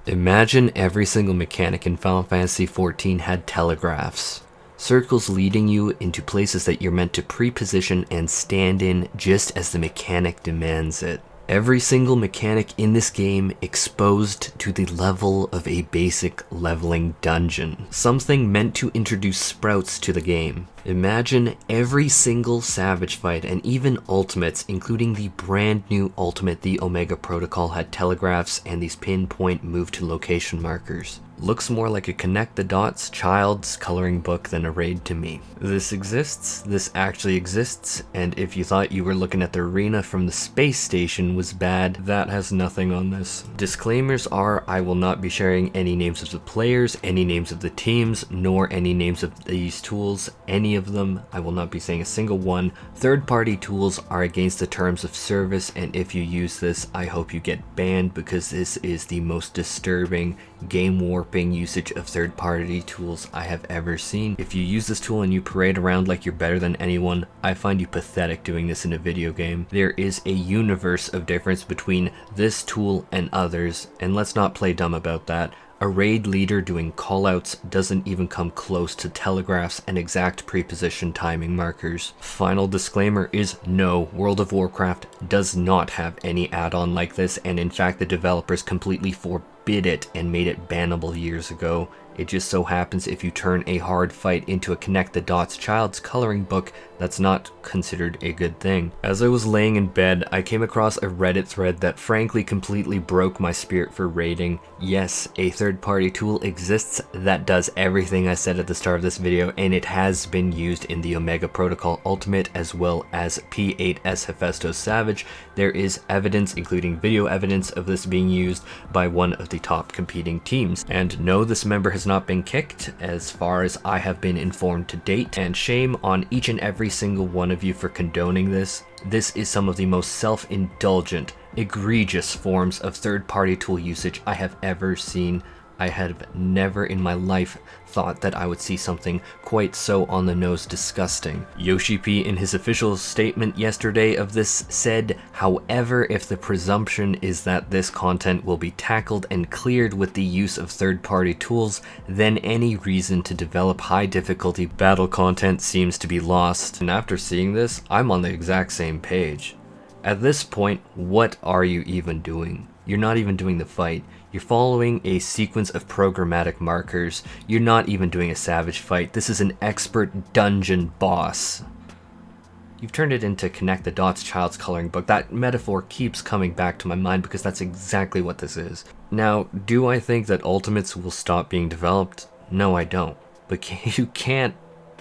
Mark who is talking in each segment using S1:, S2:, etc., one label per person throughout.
S1: Imagine every single mechanic in Final Fantasy XIV had telegraphs. Circles leading you into places that you're meant to pre-position and stand in just as the mechanic demands it. Every single mechanic in this game exposed to the level of a basic leveling dungeon. Something meant to introduce sprouts to the game. Imagine every single Savage fight and even ultimates, including the brand new ultimate, the Omega Protocol, had telegraphs and these pinpoint move to location markers. Looks more like a connect the dots child's coloring book than a raid to me. This exists, this actually exists, and if you thought you were looking at the arena from the space station was bad, that has nothing on this. Disclaimers are, I will not be sharing any names of the players, any names of the teams, nor any names of these tools, any of them. I will not be saying a single one. Third-party tools are against the terms of service, and if you use this, I hope you get banned because this is the most disturbing game warping usage of third-party tools I have ever seen. If you use this tool and you parade around like you're better than anyone, I find you pathetic doing this in a video game. There is a universe of difference between this tool and others, and let's not play dumb about that. A raid leader doing callouts doesn't even come close to telegraphs and exact pre-position timing markers. Final disclaimer is no, World of Warcraft does not have any add-on like this, and in fact the developers completely forbid it and made it bannable years ago. It just so happens if you turn a hard fight into a connect the dots child's coloring book, that's not considered a good thing. As I was laying in bed, I came across a Reddit thread that frankly completely broke my spirit for raiding. Yes, a third-party tool exists that does everything I said at the start of this video, and it has been used in the Omega Protocol Ultimate as well as P8S Hephaestus Savage. There is evidence, including video evidence, of this being used by one of the top competing teams. And no, this member has not been kicked, as far as I have been informed to date, and shame on each and every single one of you for condoning this. This is some of the most self-indulgent, egregious forms of third-party tool usage I have ever seen. I have never in my life thought that I would see something quite so on the nose disgusting. Yoshi P in his official statement yesterday of this said, however, if the presumption is that this content will be tackled and cleared with the use of third-party tools, then any reason to develop high difficulty battle content seems to be lost. And after seeing this, I'm on the exact same page. At this point, what are you even doing? You're not even doing the fight. You're following a sequence of programmatic markers. You're not even doing a savage fight. This is an expert dungeon boss. You've turned it into connect the dots child's coloring book. That metaphor keeps coming back to my mind because that's exactly what this is. Now, do I think that ultimates will stop being developed? No, I don't. But you can't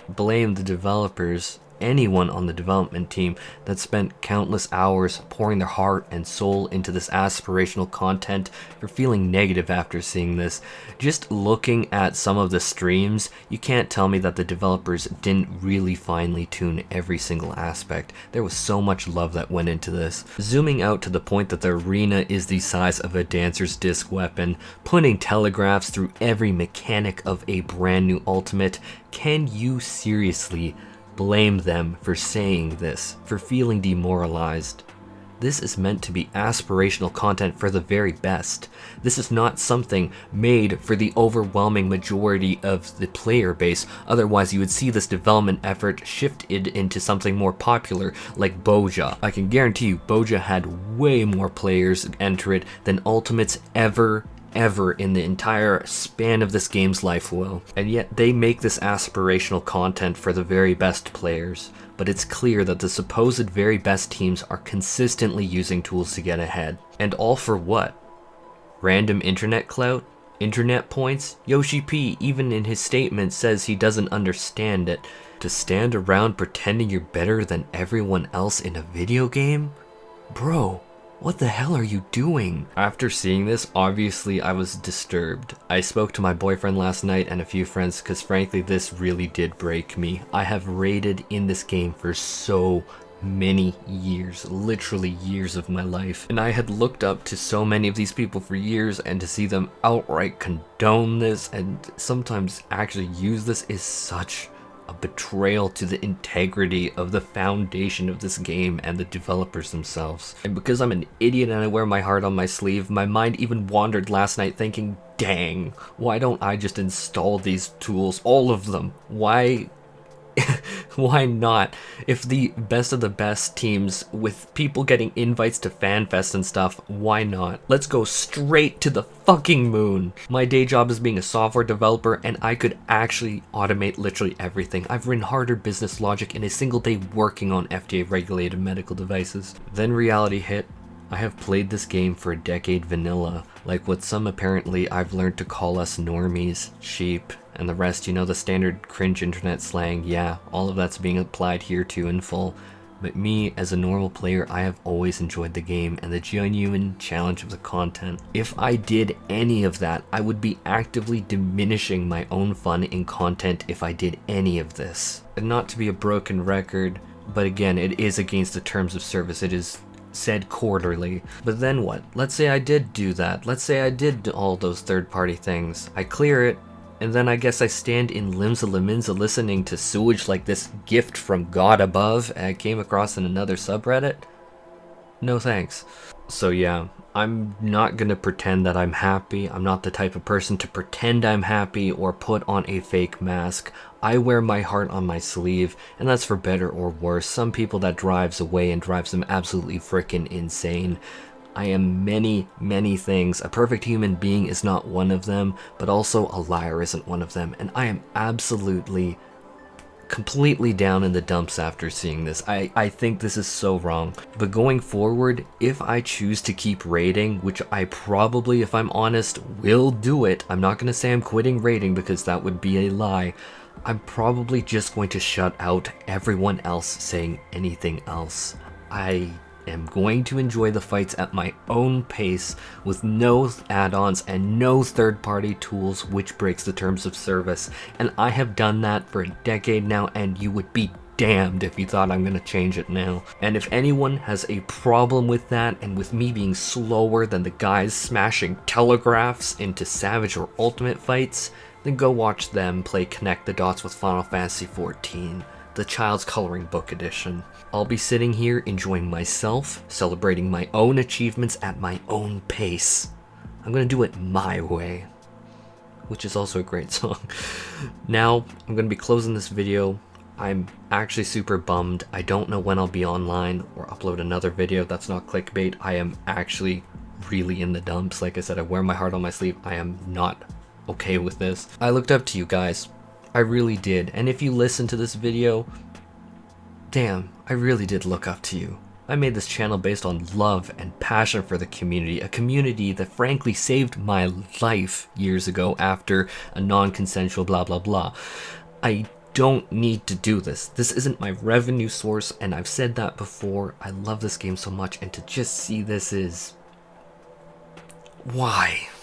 S1: blame the developers, anyone on the development team that spent countless hours pouring their heart and soul into this aspirational content, for feeling negative after seeing this. Just looking at some of the streams, you can't tell me that the developers didn't really finely tune every single aspect. There was so much love that went into this. Zooming out to the point that the arena is the size of a dancer's disc weapon, putting telegraphs through every mechanic of a brand new ultimate, can you seriously blame them for saying this, for feeling demoralized? This is meant to be aspirational content for the very best. This is not something made for the overwhelming majority of the player base, otherwise you would see this development effort shifted into something more popular like Boja. I can guarantee you Boja had way more players enter it than Ultimates ever in the entire span of this game's life will. And yet they make this aspirational content for the very best players. But it's clear that the supposed very best teams are consistently using tools to get ahead. And all for what? Random internet clout? Internet points? Yoshi P, even in his statement, says he doesn't understand it. To stand around pretending you're better than everyone else in a video game? Bro, what the hell are you doing? After seeing this, obviously I was disturbed. I spoke to my boyfriend last night and a few friends because frankly this really did break me. I have raided in this game for so many years, literally years of my life, and I had looked up to so many of these people for years, and to see them outright condone this and sometimes actually use this is such a betrayal to the integrity of the foundation of this game and the developers themselves. And because I'm an idiot and I wear my heart on my sleeve, my mind even wandered last night thinking, dang, why don't I just install these tools, all of them? Why why not? If the best of the best teams with people getting invites to FanFest and stuff, why not? Let's go straight to the fucking moon. My day job is being a software developer and I could actually automate literally everything. I've written harder business logic in a single day working on FDA regulated medical devices. Then reality hit. I have played this game for a decade vanilla, like what some apparently I've learned to call us normies, sheep, and the rest, you know, the standard cringe internet slang. Yeah, all of that's being applied here too in full. But me, as a normal player, I have always enjoyed the game and the genuine challenge of the content. If I did any of that, I would be actively diminishing my own fun in content if I did any of this. And not to be a broken record, but again, it is against the terms of service. It is said quarterly. But then what? Let's say I did do that. Let's say I did do all those third-party things. I clear it, and then I guess I stand in Limsa Laminza listening to sewage like this gift from God above I came across in another subreddit? No thanks. So yeah, I'm not gonna pretend that I'm happy. I'm not the type of person to pretend I'm happy or put on a fake mask. I wear my heart on my sleeve, and that's for better or worse. Some people that drives away and drives them absolutely frickin' insane. I am many, many things. A perfect human being is not one of them, but also a liar isn't one of them. And I am absolutely, completely down in the dumps after seeing this. I think this is so wrong. But going forward, if I choose to keep raiding, which I probably, if I'm honest, will do it. I'm not going to say I'm quitting raiding because that would be a lie. I'm probably just going to shut out everyone else saying anything else. I am going to enjoy the fights at my own pace with no add-ons and no third-party tools, which breaks the terms of service. And I have done that for a decade now, and you would be damned if you thought I'm going to change it now. And if anyone has a problem with that, and with me being slower than the guys smashing telegraphs into Savage or Ultimate fights, then go watch them play Connect the Dots with Final Fantasy XIV, the Child's Coloring Book Edition. I'll be sitting here enjoying myself, celebrating my own achievements at my own pace. I'm gonna do it my way, which is also a great song. Now, I'm gonna be closing this video. I'm actually super bummed. I don't know when I'll be online or upload another video that's not clickbait. I am actually really in the dumps. Like I said, I wear my heart on my sleeve. I am not okay with this. I looked up to you guys. I really did. And if you listen to this video, damn, I really did look up to you. I made this channel based on love and passion for the community, a community that frankly saved my life years ago after a non-consensual blah blah blah. I don't need to do this. This isn't my revenue source, and I've said that before. I love this game so much, and to just see this is... why?